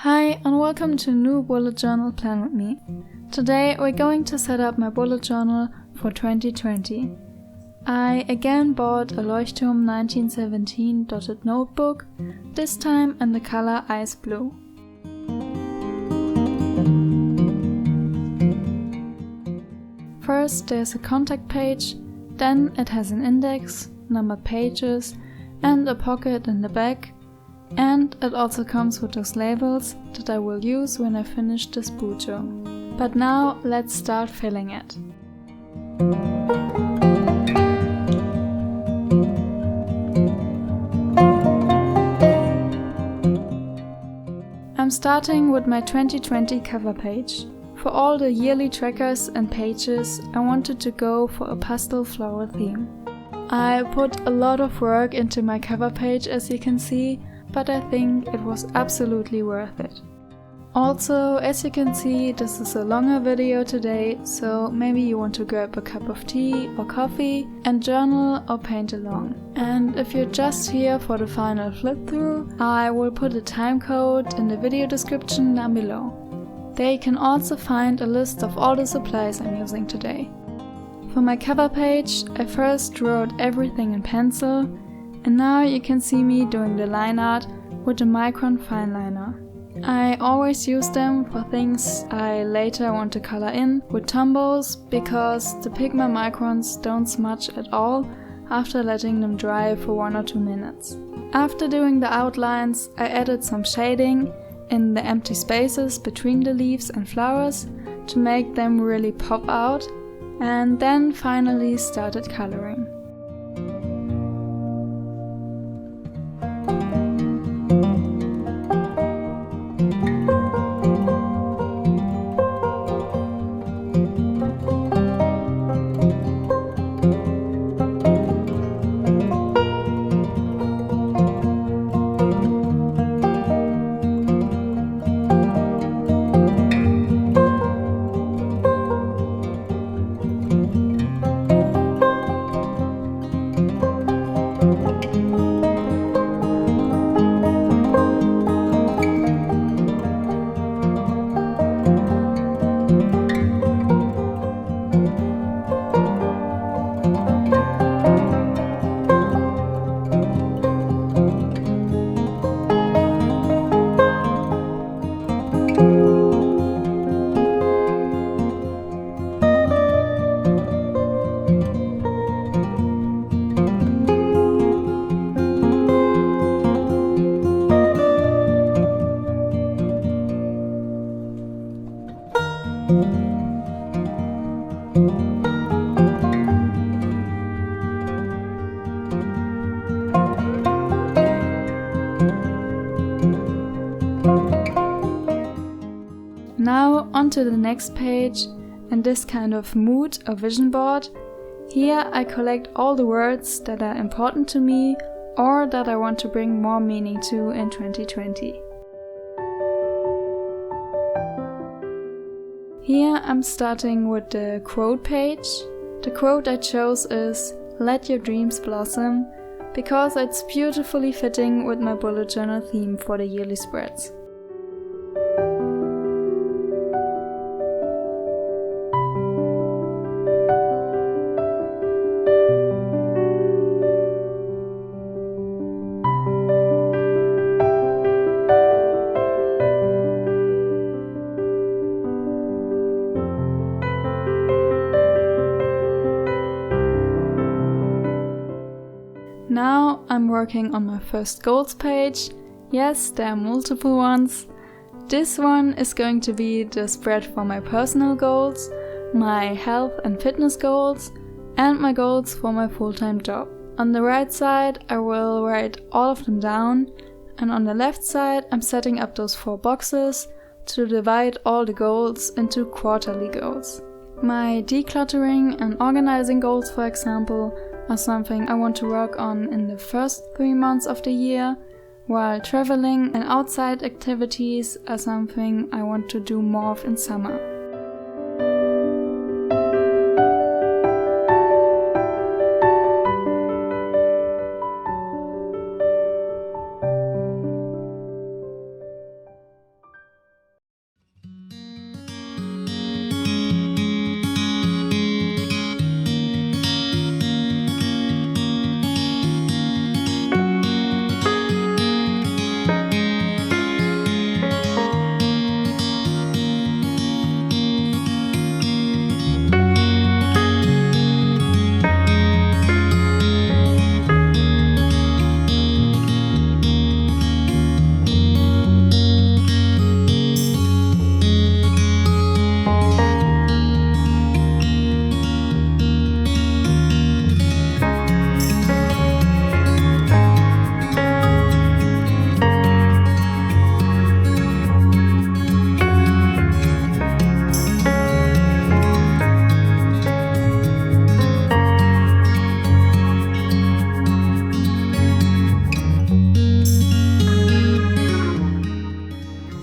Hi and welcome to a new bullet journal plan with me. Today we're going to set up my bullet journal for 2020. I again bought a Leuchtturm 1917 dotted notebook, this time in the color ice blue. First there's a contact page, then it has an index, numbered pages and a pocket in the back. And it also comes with those labels that I will use when I finish this bujo. But now let's start filling it. I'm starting with my 2020 cover page. For all the yearly trackers and pages, I wanted to go for a pastel floral theme. I put a lot of work into my cover page, as you can see, but I think it was absolutely worth it. Also, as you can see, this is a longer video today, so maybe you want to grab a cup of tea or coffee and journal or paint along. And if you're just here for the final flip through, I will put a time code in the video description down below. There you can also find a list of all the supplies I'm using today. For my cover page, I first wrote everything in pencil. And now you can see me doing the line art with the Micron fineliner. I always use them for things I later want to color in with Tombows because the Pigma Microns don't smudge at all after letting them dry for 1 or 2 minutes. After doing the outlines, I added some shading in the empty spaces between the leaves and flowers to make them really pop out, and then finally started coloring. Now onto the next page, and this kind of mood or vision board. Here I collect all the words that are important to me or that I want to bring more meaning to in 2020. Here I'm starting with the quote page. The quote I chose is "Let your dreams blossom" because it's beautifully fitting with my bullet journal theme for the yearly spreads. Now I'm working on my first goals page. Yes, there are multiple ones. This one is going to be the spread for my personal goals, my health and fitness goals, and my goals for my full-time job. On the right side I will write all of them down, and on the left side I'm setting up those 4 boxes to divide all the goals into quarterly goals. My decluttering and organizing goals, for example, are something I want to work on in the first 3 months of the year, while traveling and outside activities are something I want to do more of in summer.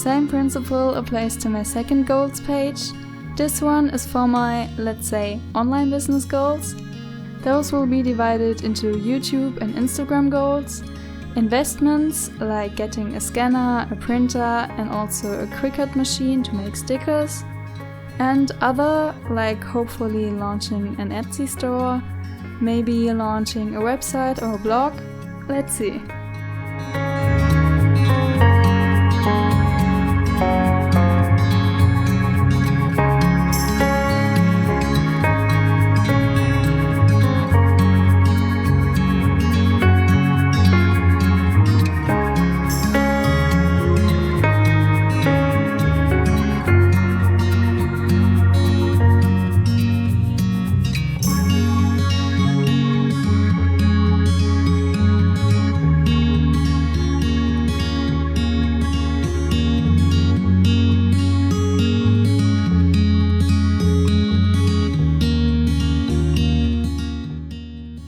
same principle applies to my second goals page. This one is for my, let's say, online business goals. Those will be divided into YouTube and Instagram goals, investments like getting a scanner, a printer and also a Cricut machine to make stickers, and other like hopefully launching an Etsy store, maybe launching a website or a blog. Let's see.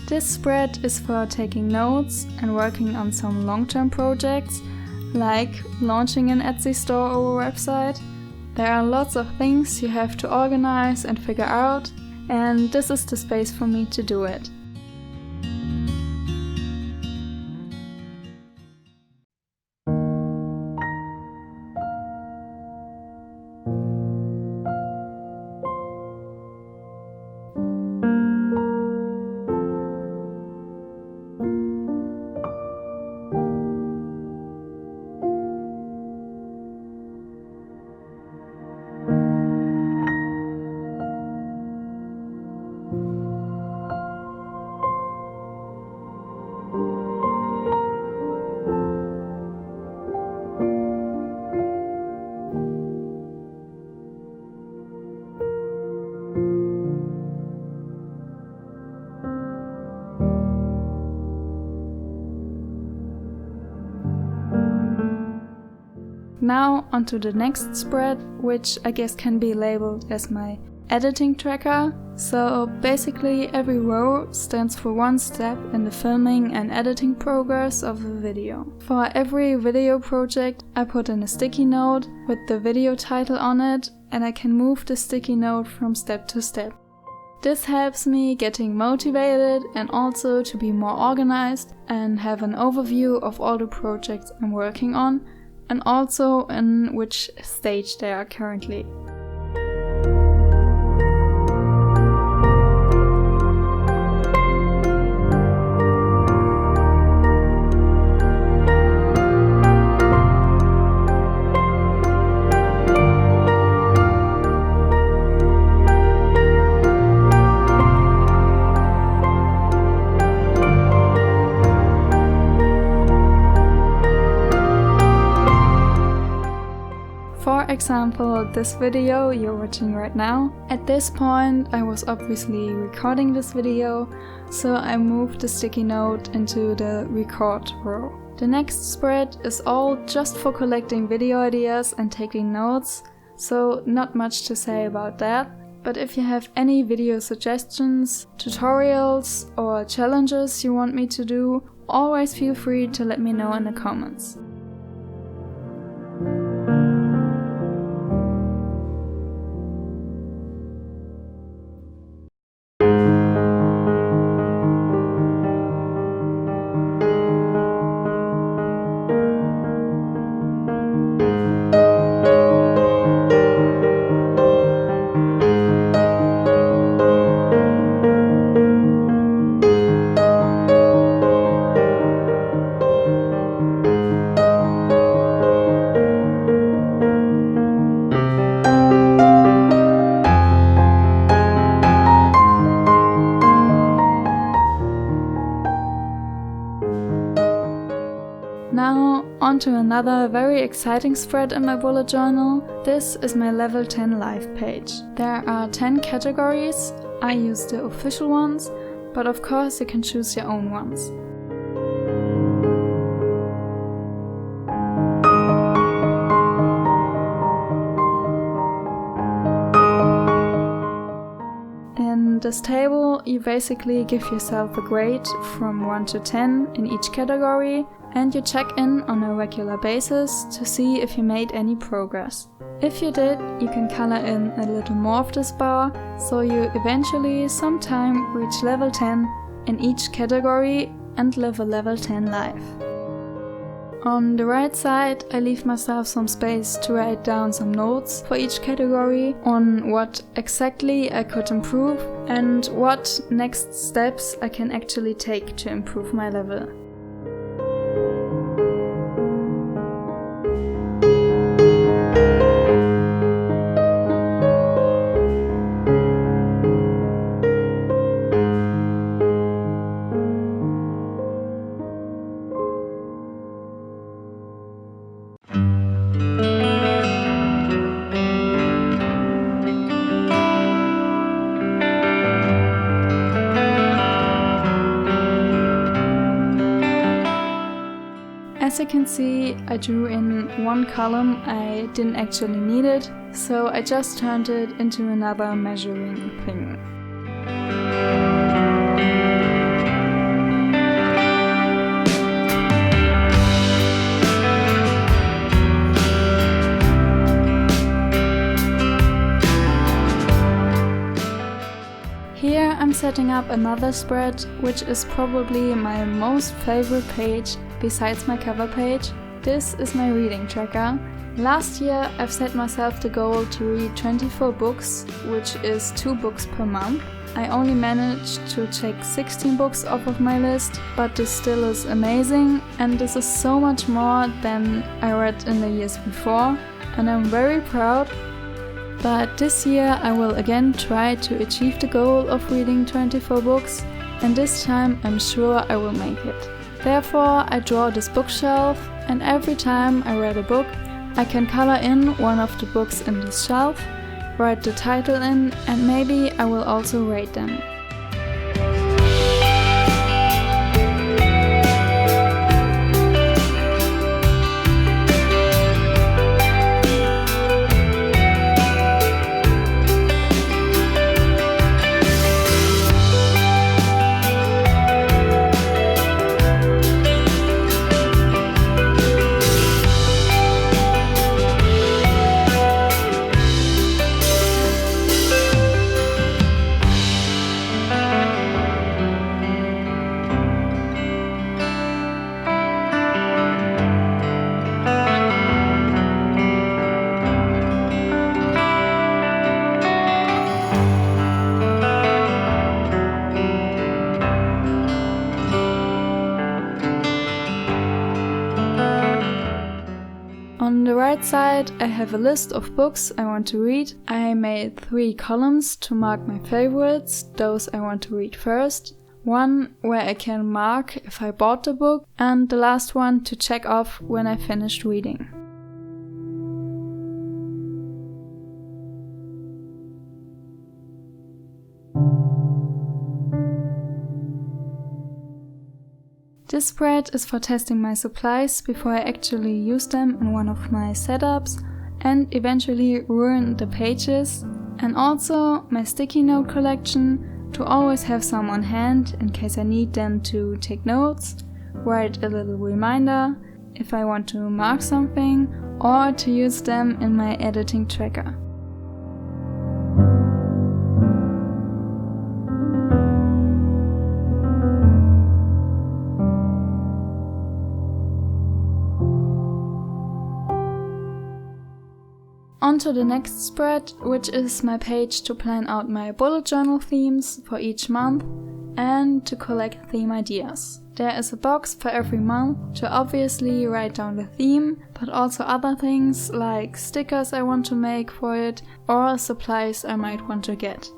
This spread is for taking notes and working on some long-term projects, like launching an Etsy store or a website. There are lots of things you have to organize and figure out, and this is the space for me to do it. Now onto the next spread, which I guess can be labeled as my editing tracker. So basically every row stands for one step in the filming and editing progress of a video. For every video project I put in a sticky note with the video title on it, and I can move the sticky note from step to step. This helps me getting motivated and also to be more organized and have an overview of all the projects I'm working on, and also in which stage they are currently. For example, this video you're watching right now. At this point I was obviously recording this video, so I moved the sticky note into the record row. The next spread is all just for collecting video ideas and taking notes, so not much to say about that. But if you have any video suggestions, tutorials or challenges you want me to do, always feel free to let me know in the comments. Now on to another very exciting spread in my bullet journal. This is my level 10 live page. There are 10 categories. I use the official ones, but of course you can choose your own ones. And this table, you basically give yourself a grade from 1 to 10 in each category, and you check in on a regular basis to see if you made any progress. If you did, you can color in a little more of this bar, so you eventually sometime reach level 10 in each category and live a level 10 life. On the right side, I leave myself some space to write down some notes for each category on what exactly I could improve and what next steps I can actually take to improve my level. As you can see, I drew in one column I didn't actually need it, so I just turned it into another measuring thing. Here I'm setting up another spread, which is probably my most favorite page besides my cover page. This is my reading tracker. Last year I've set myself the goal to read 24 books, which is 2 books per month. I only managed to check 16 books off of my list, but this still is amazing, and this is so much more than I read in the years before, and I'm very proud. But this year I will again try to achieve the goal of reading 24 books, and this time I'm sure I will make it. Therefore I draw this bookshelf, and every time I read a book I can color in one of the books in this shelf, write the title in, and maybe I will also rate them. On the right side I have a list of books I want to read. I made 3 columns to mark my favorites, those I want to read first. One where I can mark if I bought the book, and the last one to check off when I finished reading. This spread is for testing my supplies before I actually use them in one of my setups and eventually ruin the pages, and also my sticky note collection to always have some on hand in case I need them to take notes, write a little reminder if I want to mark something, or to use them in my editing tracker. On to the next spread, which is my page to plan out my bullet journal themes for each month and to collect theme ideas. There is a box for every month to obviously write down the theme, but also other things like stickers I want to make for it or supplies I might want to get.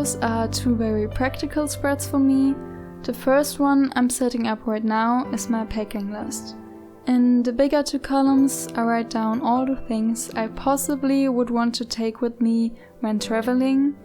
Those are two very practical spreads for me. The first one I'm setting up right now is my packing list. In the bigger two columns, I write down all the things I possibly would want to take with me when traveling,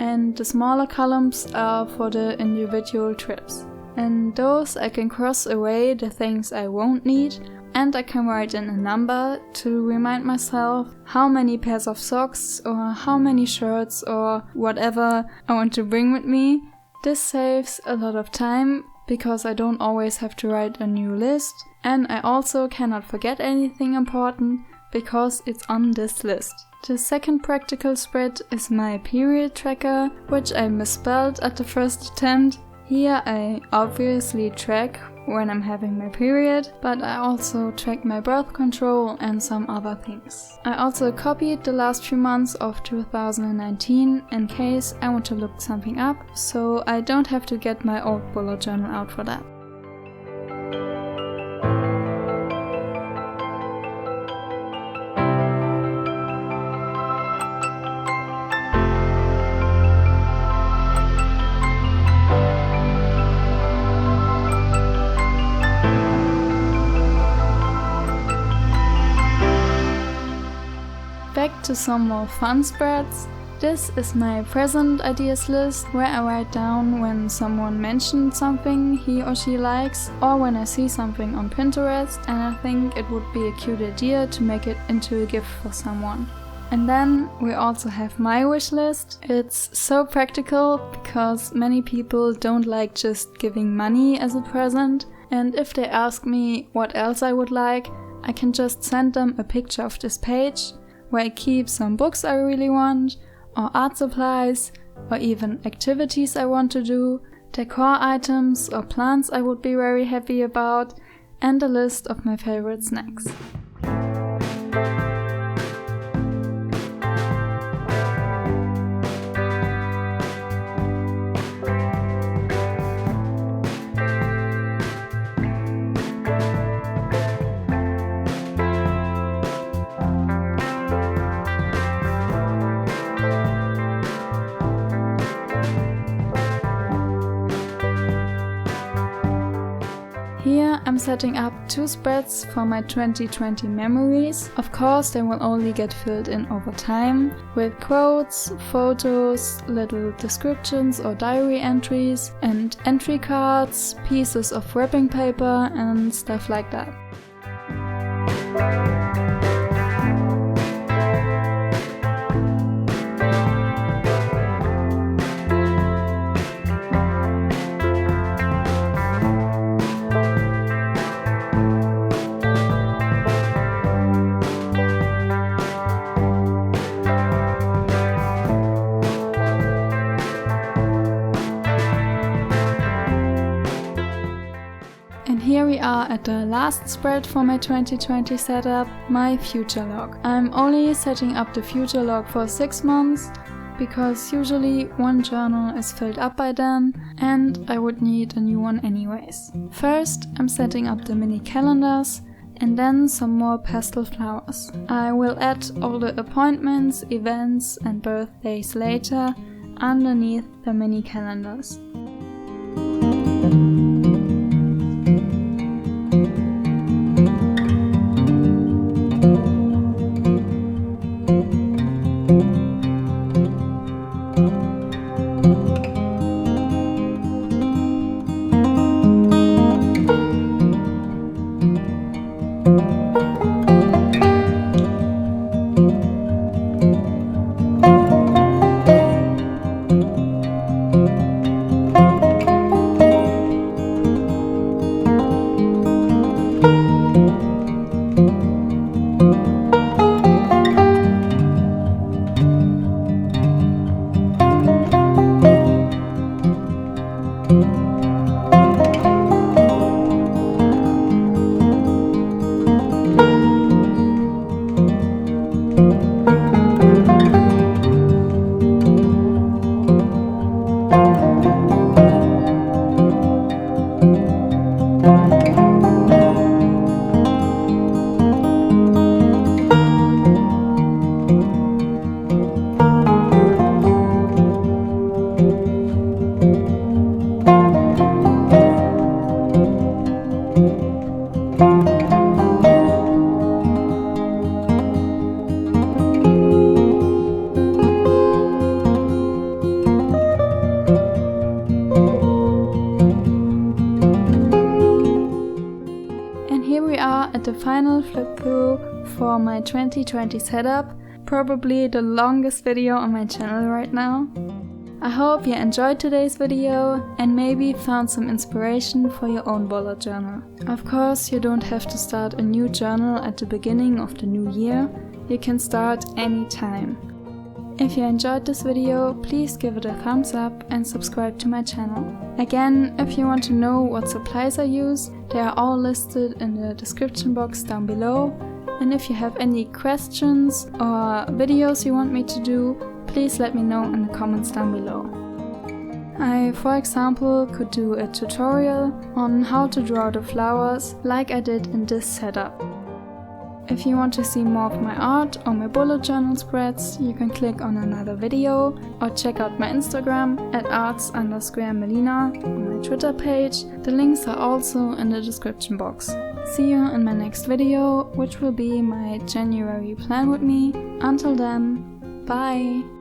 and the smaller columns are for the individual trips. In those I can cross away the things I won't need, and I can write in a number to remind myself how many pairs of socks or how many shirts or whatever I want to bring with me. This saves a lot of time because I don't always have to write a new list, and I also cannot forget anything important because it's on this list. The second practical spread is my period tracker, which I misspelled at the first attempt. Here I obviously track when I'm having my period, but I also track my birth control and some other things. I also copied the last few months of 2019 in case I want to look something up, so I don't have to get my old bullet journal out for that. Back to some more fun spreads. This is my present ideas list, where I write down when someone mentioned something he or she likes, or when I see something on Pinterest and I think it would be a cute idea to make it into a gift for someone. And then we also have my wish list. It's so practical because many people don't like just giving money as a present, and if they ask me what else I would like, I can just send them a picture of this page where I keep some books I really want, or art supplies, or even activities I want to do, decor items or plants I would be very happy about, and a list of my favorite snacks. Here I'm setting up two spreads for my 2020 memories. Of course, they will only get filled in over time with quotes, photos, little descriptions or diary entries, and entry cards, pieces of wrapping paper and stuff like that. And here we are at the last spread for my 2020 setup, my future log. I'm only setting up the future log for 6 months, because usually one journal is filled up by then, and I would need a new one anyways. First, I'm setting up the mini calendars, and then some more pastel flowers. I will add all the appointments, events and birthdays later underneath the mini calendars. the final flip through for my 2020 setup, probably the longest video on my channel right now. I hope you enjoyed today's video and maybe found some inspiration for your own bullet journal. Of course, you don't have to start a new journal at the beginning of the new year, you can start anytime. If you enjoyed this video, please give it a thumbs up and subscribe to my channel. Again, if you want to know what supplies I use, they are all listed in the description box down below. And if you have any questions or videos you want me to do, please let me know in the comments down below. I, for example, could do a tutorial on how to draw the flowers like I did in this setup. If you want to see more of my art or my bullet journal spreads, you can click on another video or check out my Instagram at arts_Melina or my Twitter page. The links are also in the description box. See you in my next video, which will be my January plan with me. Until then, bye!